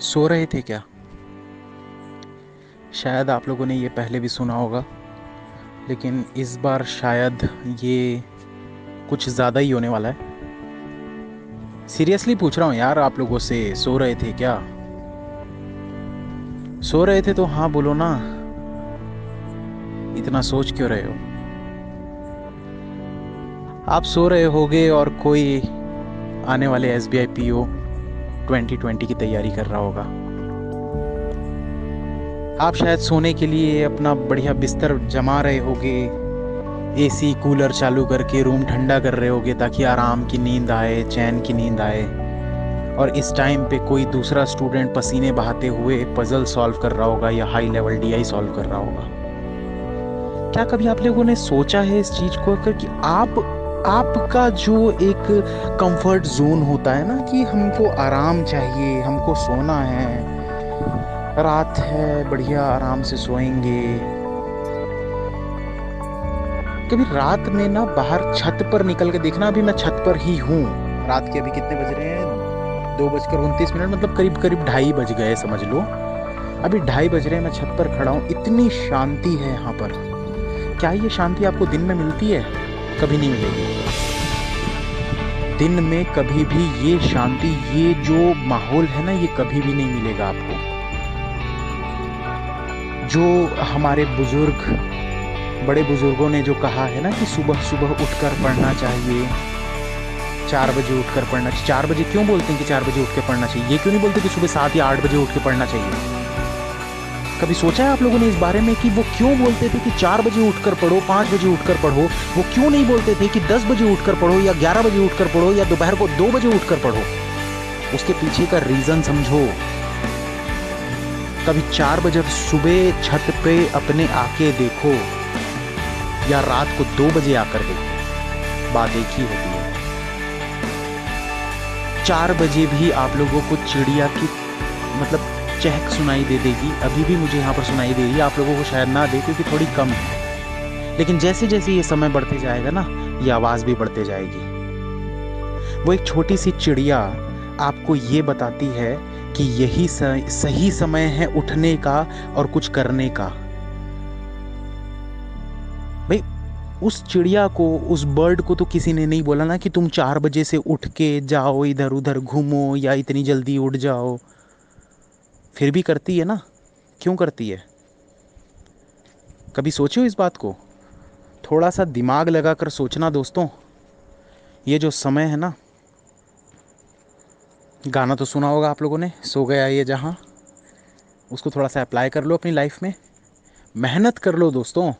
सो रहे थे क्या? शायद आप लोगों ने ये पहले भी सुना होगा, लेकिन इस बार शायद ये कुछ ज़्यादा ही होने वाला है। सीरियसली पूछ रहा हूँ यार, आप लोगों से, सो रहे थे क्या? सो रहे थे तो हाँ बोलो ना, इतना सोच क्यों रहे हो? आप सो रहे होगे और कोई आने वाले SBI PO 2020 की तैयारी कर रहा होगा। आप शायद सोने के लिए अपना बढ़िया बिस्तर जमा रहे होगे, AC कूलर चालू करके रूम ठंडा कर रहे होगे ताकि आराम की नींद आए, चैन की नींद आए। और इस टाइम पे कोई दूसरा स्टूडेंट पसीने बहाते हुए पजल सॉल्व कर रहा होगा या हाई लेवल DI सॉल्व कर रहा होगा। क्या कभी आप लोगों ने सोचा है इस चीज को कि आपका जो एक कंफर्ट जोन होता है ना, कि हमको आराम चाहिए, हमको सोना है, रात है, बढ़िया आराम से सोएंगे। कभी रात में ना बाहर छत पर निकल के देखना। अभी मैं छत पर ही हूँ। रात के अभी कितने बज रहे हैं? 2:29, मतलब करीब करीब 2:30 बज गए समझ लो। अभी 2:30 बज रहे हैं, मैं छत पर खड़ा हूँ। इतनी शांति है यहाँ पर। क्या ये शांति आपको दिन में मिलती है? कभी नहीं मिलेगी। दिन में कभी भी ये शांति, ये जो माहौल है ना, ये कभी भी नहीं मिलेगा आपको। जो हमारे बुजुर्ग, बड़े बुजुर्गों ने जो कहा है ना कि सुबह सुबह उठकर पढ़ना चाहिए, 4 बजे उठकर पढ़ना चाहिए। 4 बजे क्यों बोलते हैं कि 4 बजे उठ के पढ़ना चाहिए? ये क्यों नहीं बोलते कि सुबह 7 या 8 बजे उठ के पढ़ना चाहिए? कभी सोचा है आप लोगों ने इस बारे में कि वो क्यों बोलते थे कि 4 बजे उठकर पढ़ो, 5 बजे उठकर पढ़ो? वो क्यों नहीं बोलते थे कि 10 बजे उठकर पढ़ो या 11 बजे उठकर पढ़ो या दोपहर को 2 बजे उठकर पढ़ो? उसके पीछे का रीजन समझो। कभी 4 बजे सुबह छत पे अपने आके देखो या रात को 2 बजे आकर देखो, बात एक ही होती है। 4 बजे भी आप लोगों को चिड़िया की मतलब चहक सुनाई दे देगी। अभी भी मुझे यहाँ पर सुनाई दे रही है, आप लोगों को शायद ना दे क्योंकि थोड़ी कम है। लेकिन जैसे जैसे ये समय बढ़ते जाएगा ना, ये आवाज़ भी बढ़ते जाएगी। वो एक छोटी सी चिड़िया आपको ये बताती है कि यही सही समय है उठने का और कुछ करने का। भाई, उस चिड़िया को, उस बर्ड को तो किसी ने नहीं बोला ना कि तुम 4 बजे से उठ के जाओ, इधर उधर घूमो या इतनी जल्दी उठ जाओ। फिर भी करती है ना। क्यों करती है? कभी सोचो इस बात को। थोड़ा सा दिमाग लगाकर सोचना दोस्तों। ये जो समय है ना, गाना तो सुना होगा आप लोगों ने, सो गया ये जहां। उसको थोड़ा सा अप्लाई कर लो अपनी लाइफ में। मेहनत कर लो दोस्तों।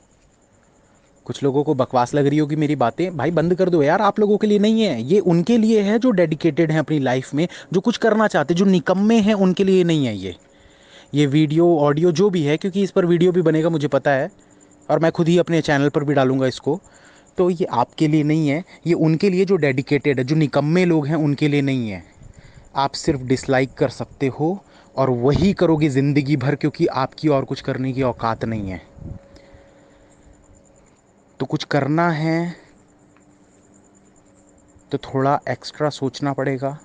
कुछ लोगों को बकवास लग रही होगी मेरी बातें, भाई बंद कर दो यार। आप लोगों के लिए नहीं है ये, उनके लिए है जो डेडिकेटेड हैं अपनी लाइफ में, जो कुछ करना चाहते, जो निकम्मे हैं, उनके लिए नहीं है ये वीडियो ऑडियो जो भी है, क्योंकि इस पर वीडियो भी बनेगा मुझे पता है, और मैं खुद ही अपने चैनल पर भी डालूंगा इसको। तो ये आपके लिए नहीं है, ये उनके लिए जो डेडिकेटेड है, जो निकम्मे लोग हैं, उनके लिए नहीं है। आप सिर्फ डिसलाइक कर सकते हो और वही करोगे ज़िंदगी भर, क्योंकि आपकी और कुछ करने की औकात नहीं है। तो कुछ करना है तो थोड़ा एक्स्ट्रा सोचना पड़ेगा,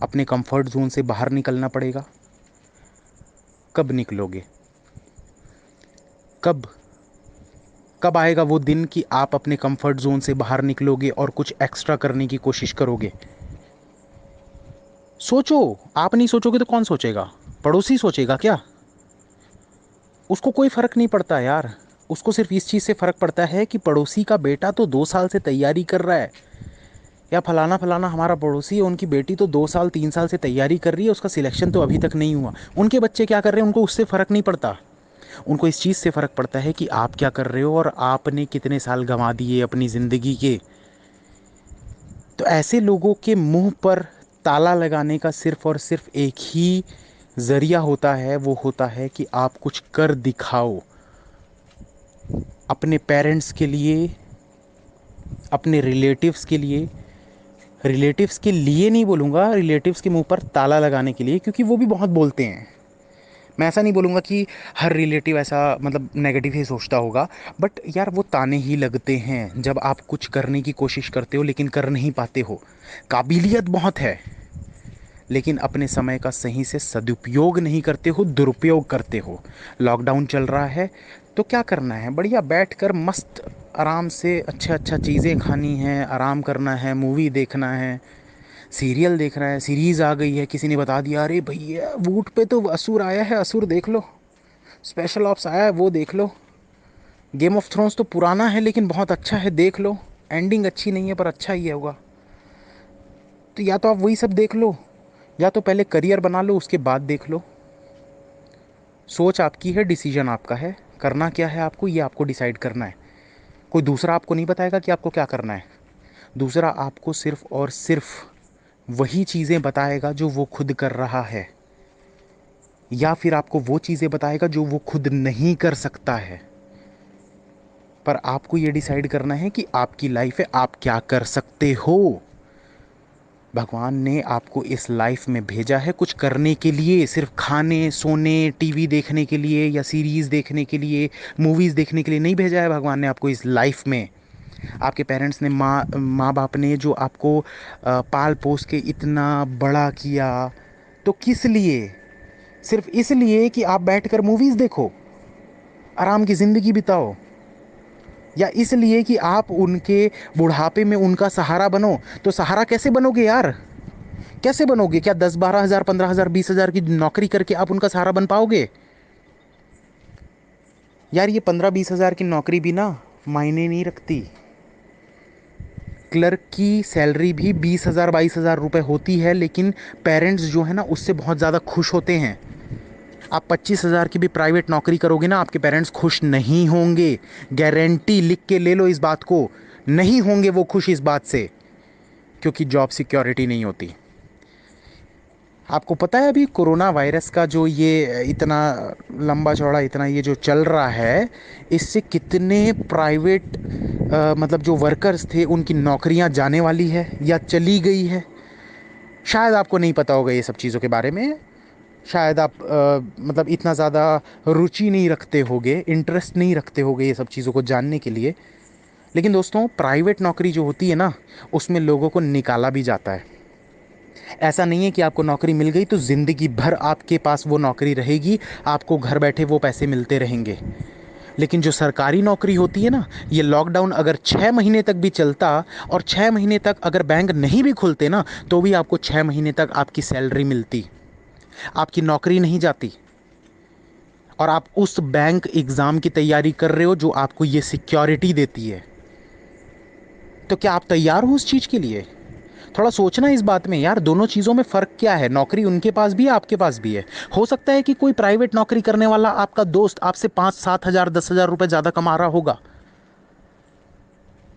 अपने कंफर्ट जोन से बाहर निकलना पड़ेगा। कब निकलोगे? कब कब आएगा वो दिन कि आप अपने कंफर्ट जोन से बाहर निकलोगे और कुछ एक्स्ट्रा करने की कोशिश करोगे? सोचो। आप नहीं सोचोगे तो कौन सोचेगा? पड़ोसी सोचेगा क्या? उसको कोई फर्क नहीं पड़ता यार। उसको सिर्फ इस चीज़ से फ़र्क पड़ता है कि पड़ोसी का बेटा तो 2 साल से तैयारी कर रहा है, या फलाना फलाना हमारा पड़ोसी है, उनकी बेटी तो 2 साल 3 साल से तैयारी कर रही है, उसका सिलेक्शन तो अभी तक नहीं हुआ। उनके बच्चे क्या कर रहे हैं, उनको उससे फ़र्क नहीं पड़ता। उनको इस चीज़ से फ़र्क पड़ता है कि आप क्या कर रहे हो और आपने कितने साल गंवा दिए अपनी ज़िंदगी के। तो ऐसे लोगों के मुंह पर ताला लगाने का सिर्फ और सिर्फ एक ही ज़रिया होता है, वो होता है कि आप कुछ कर दिखाओ। अपने पेरेंट्स के लिए, अपने रिलेटिव्स के लिए, रिलेटिव्स के लिए नहीं बोलूँगा, रिलेटिव्स के मुंह पर ताला लगाने के लिए, क्योंकि वो भी बहुत बोलते हैं। मैं ऐसा नहीं बोलूँगा कि हर रिलेटिव ऐसा मतलब नेगेटिव ही सोचता होगा, बट यार वो ताने ही लगते हैं जब आप कुछ करने की कोशिश करते हो लेकिन कर नहीं पाते हो। काबिलियत बहुत है, लेकिन अपने समय का सही से सदुपयोग नहीं करते हो, दुरुपयोग करते हो। लॉकडाउन चल रहा है तो क्या करना है, बढ़िया बैठ कर मस्त आराम से अच्छा अच्छा चीज़ें खानी है, आराम करना है, मूवी देखना है, सीरियल देखना है। सीरीज़ आ गई है, किसी ने बता दिया अरे भैया वूट पे तो असुर आया है, असुर देख लो, स्पेशल ऑप्स आया है वो देख लो, गेम ऑफ थ्रोन्स तो पुराना है लेकिन बहुत अच्छा है देख लो, एंडिंग अच्छी नहीं है पर अच्छा ही होगा। तो या तो आप वही सब देख लो, या तो पहले करियर बना लो उसके बाद देख लो। सोच आपकी है, डिसीजन आपका है, करना क्या है आपको ये आपको डिसाइड करना है। कोई दूसरा आपको नहीं बताएगा कि आपको क्या करना है। दूसरा आपको सिर्फ और सिर्फ वही चीज़ें बताएगा जो वो खुद कर रहा है, या फिर आपको वो चीज़ें बताएगा जो वो खुद नहीं कर सकता है। पर आपको ये डिसाइड करना है कि आपकी लाइफ है, आप क्या कर सकते हो। भगवान ने आपको इस लाइफ में भेजा है कुछ करने के लिए, सिर्फ खाने सोने टीवी देखने के लिए या सीरीज़ देखने के लिए, मूवीज़ देखने के लिए नहीं भेजा है भगवान ने आपको इस लाइफ में। आपके पेरेंट्स ने, माँ बाप ने जो आपको पाल पोस के इतना बड़ा किया, तो किस लिए? सिर्फ इसलिए कि आप बैठकर मूवीज़ देखो, आराम की ज़िंदगी बिताओ, या इसलिए कि आप उनके बुढ़ापे में उनका सहारा बनो। तो सहारा कैसे बनोगे यार? कैसे बनोगे? क्या 10-12 हज़ार 15 हज़ार 20 हज़ार की नौकरी करके आप उनका सहारा बन पाओगे? यार ये 15-20 हज़ार की नौकरी भी ना मायने नहीं रखती। क्लर्क की सैलरी भी 20 हज़ार 22 हज़ार रुपये होती है, लेकिन पेरेंट्स जो है ना उससे बहुत ज़्यादा खुश होते हैं। आप 25 हज़ार की भी प्राइवेट नौकरी करोगे ना, आपके पेरेंट्स खुश नहीं होंगे। गारंटी लिख के ले लो इस बात को, नहीं होंगे वो खुश इस बात से, क्योंकि जॉब सिक्योरिटी नहीं होती। आपको पता है अभी कोरोना वायरस का जो ये इतना लंबा चौड़ा इतना ये जो चल रहा है, इससे कितने प्राइवेट मतलब जो वर्कर्स थे उनकी नौकरियां जाने वाली है या चली गई है। शायद आपको नहीं पता होगा ये सब चीज़ों के बारे में, शायद आप मतलब इतना ज़्यादा रुचि नहीं रखते होगे, इंटरेस्ट नहीं रखते होगे ये सब चीज़ों को जानने के लिए। लेकिन दोस्तों प्राइवेट नौकरी जो होती है ना, उसमें लोगों को निकाला भी जाता है। ऐसा नहीं है कि आपको नौकरी मिल गई तो ज़िंदगी भर आपके पास वो नौकरी रहेगी, आपको घर बैठे वो पैसे मिलते रहेंगे। लेकिन जो सरकारी नौकरी होती है ना, ये लॉकडाउन अगर 6 महीने तक भी चलता और 6 महीने तक अगर बैंक नहीं भी खुलते ना, तो भी आपको 6 महीने तक आपकी सैलरी मिलती, आपकी नौकरी नहीं जाती। और आप उस बैंक एग्ज़ाम की तैयारी कर रहे हो जो आपको ये सिक्योरिटी देती है। तो क्या आप तैयार हो उस चीज़ के लिए? थोड़ा सोचना इस बात में यार, दोनों चीज़ों में फ़र्क क्या है। नौकरी उनके पास भी है, आपके पास भी है। हो सकता है कि कोई प्राइवेट नौकरी करने वाला आपका दोस्त आपसे 5-7 हज़ार 10 हज़ार रुपये ज़्यादा कमा रहा होगा,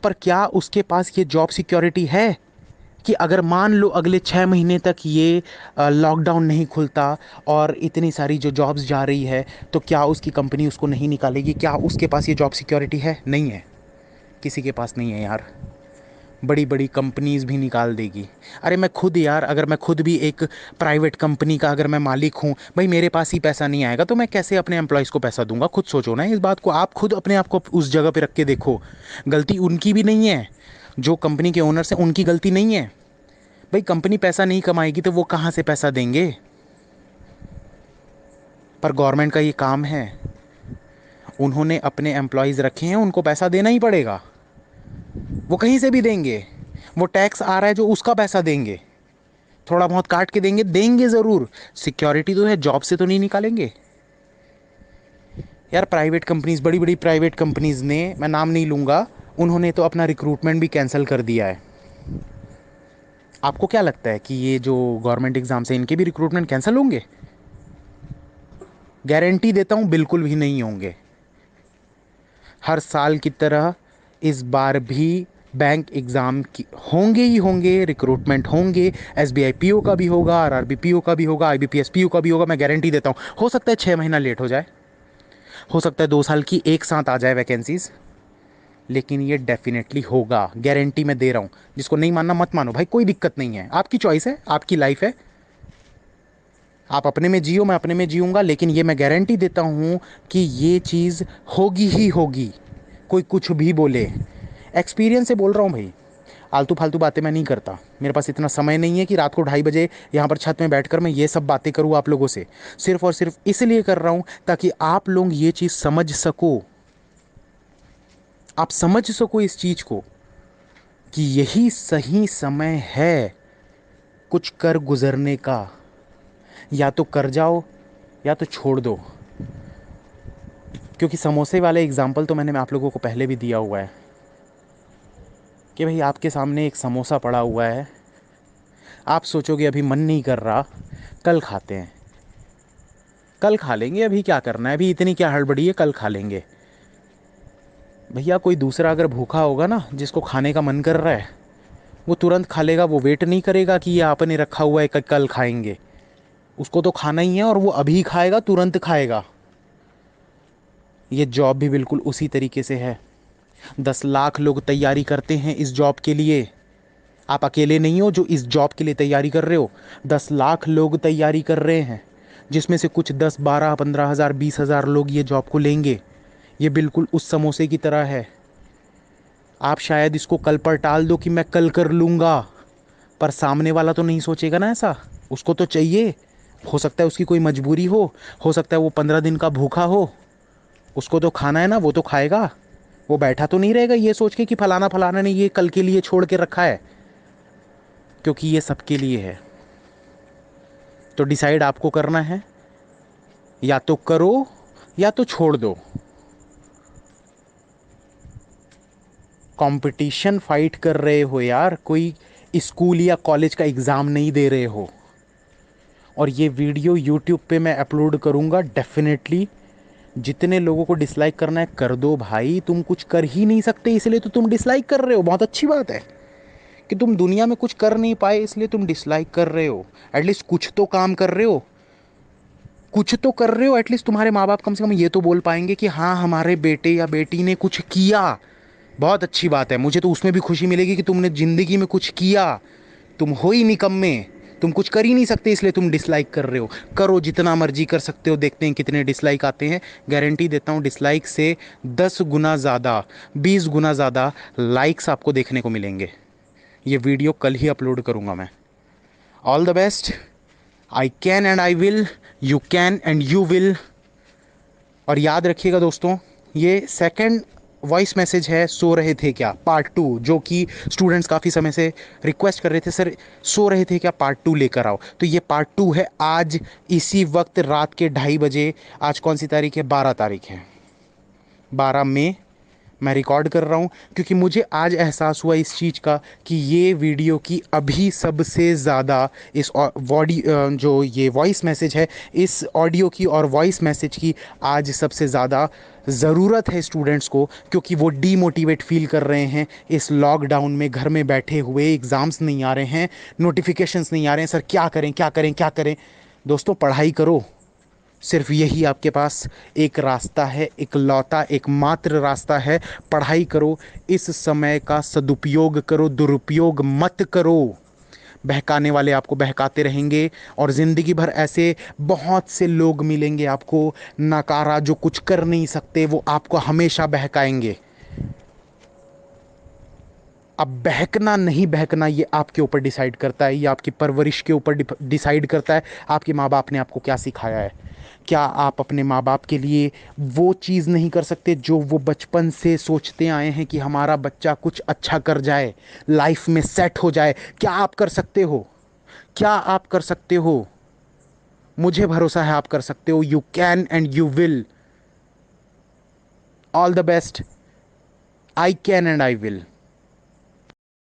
पर क्या उसके पास ये जॉब सिक्योरिटी है कि अगर मान लो अगले 6 महीने तक ये लॉकडाउन नहीं खुलता और इतनी सारी जो जॉब्स जा रही है, तो क्या उसकी कंपनी उसको नहीं निकालेगी? क्या उसके पास ये जॉब सिक्योरिटी है? नहीं है, किसी के पास नहीं है यार। बड़ी बड़ी कंपनीज भी निकाल देगी। अरे मैं खुद यार, अगर मैं खुद भी एक प्राइवेट कंपनी का अगर मैं मालिक हूँ, भाई मेरे पास ही पैसा नहीं आएगा तो मैं कैसे अपने एम्प्लॉयज़ को पैसा दूंगा? खुद सोचो ना इस बात को, आप खुद अपने आप को उस जगह पे रख के देखो। गलती उनकी भी नहीं है, जो कंपनी के ओनर्स हैं उनकी गलती नहीं है। भाई कंपनी पैसा नहीं कमाएगी तो वो कहाँ से पैसा देंगे? पर गवर्नमेंट का ये काम है, उन्होंने अपने एम्प्लॉयज़ रखे हैं, उनको पैसा देना ही पड़ेगा। वो कहीं से भी देंगे, वो टैक्स आ रहा है जो उसका पैसा देंगे, थोड़ा बहुत काट के देंगे, देंगे ज़रूर। सिक्योरिटी तो है, जॉब से तो नहीं निकालेंगे यार। प्राइवेट कंपनीज, बड़ी बड़ी प्राइवेट कंपनीज ने, मैं नाम नहीं लूँगा, उन्होंने तो अपना रिक्रूटमेंट भी कैंसिल कर दिया है। आपको क्या लगता है कि ये जो गवर्नमेंट एग्ज़ाम से इनके भी रिक्रूटमेंट कैंसिल होंगे? गारंटी देता हूँ बिल्कुल भी नहीं होंगे। हर साल की तरह इस बार भी बैंक एग्ज़ाम की होंगे ही होंगे, रिक्रूटमेंट होंगे। एसबीआई पीओ का भी होगा, आरआरबी पीओ का भी होगा, आईबीपीएस पीओ का भी होगा। मैं गारंटी देता हूँ, हो सकता है 6 महीना लेट हो जाए, हो सकता है 2 साल की एक साथ आ जाए वैकेंसीज, लेकिन ये डेफिनेटली होगा, गारंटी मैं दे रहा हूँ। जिसको नहीं मानना मत मानो भाई, कोई दिक्कत नहीं है, आपकी चॉइस है, आपकी लाइफ है, आप अपने में जियो, मैं अपने में जीऊँगा, लेकिन ये मैं गारंटी देता हूँ कि ये चीज़ होगी ही होगी, कोई कुछ भी बोले। एक्सपीरियंस से बोल रहा हूँ भाई। आलतू फालतू बातें मैं नहीं करता, मेरे पास इतना समय नहीं है कि रात को 2:30 बजे यहाँ पर छत में बैठकर मैं ये सब बातें करूँ आप लोगों से। सिर्फ और सिर्फ इसलिए कर रहा हूँ ताकि आप लोग ये चीज़ समझ सको, आप समझ सको इस चीज़ को कि यही सही समय है कुछ कर गुजरने का। या तो कर जाओ या तो छोड़ दो। क्योंकि समोसे वाले एग्जाम्पल तो मैंने आप लोगों को पहले भी दिया हुआ है कि भाई आपके सामने एक समोसा पड़ा हुआ है, आप सोचोगे अभी मन नहीं कर रहा, कल खाते हैं, कल खा लेंगे, अभी क्या करना है, अभी इतनी क्या हड़बड़ी है, कल खा लेंगे। भैया कोई दूसरा अगर भूखा होगा ना, जिसको खाने का मन कर रहा है, वो तुरंत खा लेगा, वो वेट नहीं करेगा कि ये आपने रखा हुआ है कल खाएंगे। उसको तो खाना ही है और वो अभी खाएगा, तुरंत खाएगा। ये जॉब भी बिल्कुल उसी तरीके से है। 10 लाख लोग तैयारी करते हैं इस जॉब के लिए। आप अकेले नहीं हो जो इस जॉब के लिए तैयारी कर रहे हो, 10 लाख लोग तैयारी कर रहे हैं, जिसमें से कुछ 10, 12, 15 हज़ार, 20 हज़ार लोग ये जॉब को लेंगे। ये बिल्कुल उस समोसे की तरह है। आप शायद इसको कल पर टाल दो कि मैं कल कर लूँगा, पर सामने वाला तो नहीं सोचेगा ना ऐसा। उसको तो चाहिए, हो सकता है उसकी कोई मजबूरी हो सकता है वो 15 दिन का भूखा हो, उसको तो खाना है ना, वो तो खाएगा। वो बैठा तो नहीं रहेगा ये सोच के कि फलाना फलाना ने ये कल के लिए छोड़ के रखा है, क्योंकि ये सबके लिए है। तो डिसाइड आपको करना है, या तो करो या तो छोड़ दो। कंपटीशन फाइट कर रहे हो यार, कोई स्कूल या कॉलेज का एग्ज़ाम नहीं दे रहे हो। और ये वीडियो यूट्यूब पे मैं अपलोड करूँगा डेफिनेटली। जितने लोगों को डिसलाइक करना है कर दो भाई, तुम कुछ कर ही नहीं सकते इसलिए तो तुम डिसलाइक कर रहे हो। बहुत अच्छी बात है कि तुम दुनिया में कुछ कर नहीं पाए इसलिए तुम डिसलाइक कर रहे हो। एटलीस्ट कुछ तो काम कर रहे हो, कुछ तो कर रहे हो। एटलीस्ट तुम्हारे माँ बाप कम से कम ये तो बोल पाएंगे कि हाँ हमारे बेटे या बेटी ने कुछ किया। बहुत अच्छी बात है, मुझे तो उसमें भी खुशी मिलेगी कि तुमने ज़िंदगी में कुछ किया। तुम हो ही निकम्मे, तुम कुछ कर ही नहीं सकते इसलिए तुम डिसलाइक कर रहे हो। करो जितना मर्जी कर सकते हो, देखते हैं कितने डिसलाइक आते हैं। गारंटी देता हूँ डिसलाइक से 10 गुना ज़्यादा, 20 गुना ज़्यादा लाइक्स आपको देखने को मिलेंगे। ये वीडियो कल ही अपलोड करूँगा मैं। All the best. I can and I will, you can and you will. और याद रखिएगा दोस्तों, ये सेकंड वॉइस मैसेज है सो रहे थे क्या पार्ट 2, जो कि स्टूडेंट्स काफ़ी समय से रिक्वेस्ट कर रहे थे, सर सो रहे थे क्या पार्ट 2 लेकर आओ। तो ये पार्ट 2 है, आज इसी वक्त रात के 2:30 बजे। आज कौन सी तारीख है? 12 तारीख है, 12 मई। मैं रिकॉर्ड कर रहा हूँ क्योंकि मुझे आज एहसास हुआ इस चीज़ का कि ये वीडियो की अभी सबसे ज़्यादा इस बॉडी जो ये वॉइस मैसेज है, इस ऑडियो की और वॉइस मैसेज की आज सबसे ज़्यादा ज़रूरत है स्टूडेंट्स को, क्योंकि वो डीमोटिवेट फील कर रहे हैं इस लॉकडाउन में। घर में बैठे हुए, एग्ज़ाम्स नहीं आ रहे हैं, नोटिफिकेशंस नहीं आ रहे हैं, सर क्या करें क्या करें क्या करें। दोस्तों पढ़ाई करो, सिर्फ यही आपके पास एक रास्ता है, इकलौता एकमात्र रास्ता है। पढ़ाई करो, इस समय का सदुपयोग करो, दुरुपयोग मत करो। बहकाने वाले आपको बहकाते रहेंगे और ज़िंदगी भर ऐसे बहुत से लोग मिलेंगे आपको नकारा, जो कुछ कर नहीं सकते, वो आपको हमेशा बहकाएंगे। अब बहकना नहीं बहकना ये आपके ऊपर डिसाइड करता है, ये आपकी परवरिश के ऊपर डिसाइड करता है। आपके माँ बाप ने आपको क्या सिखाया है। क्या आप अपने माँ बाप के लिए वो चीज़ नहीं कर सकते जो वो बचपन से सोचते आए हैं कि हमारा बच्चा कुछ अच्छा कर जाए, लाइफ में सेट हो जाए? क्या आप कर सकते हो? क्या आप कर सकते हो? मुझे भरोसा है आप कर सकते हो। You can and you will. All the best. I can and I will.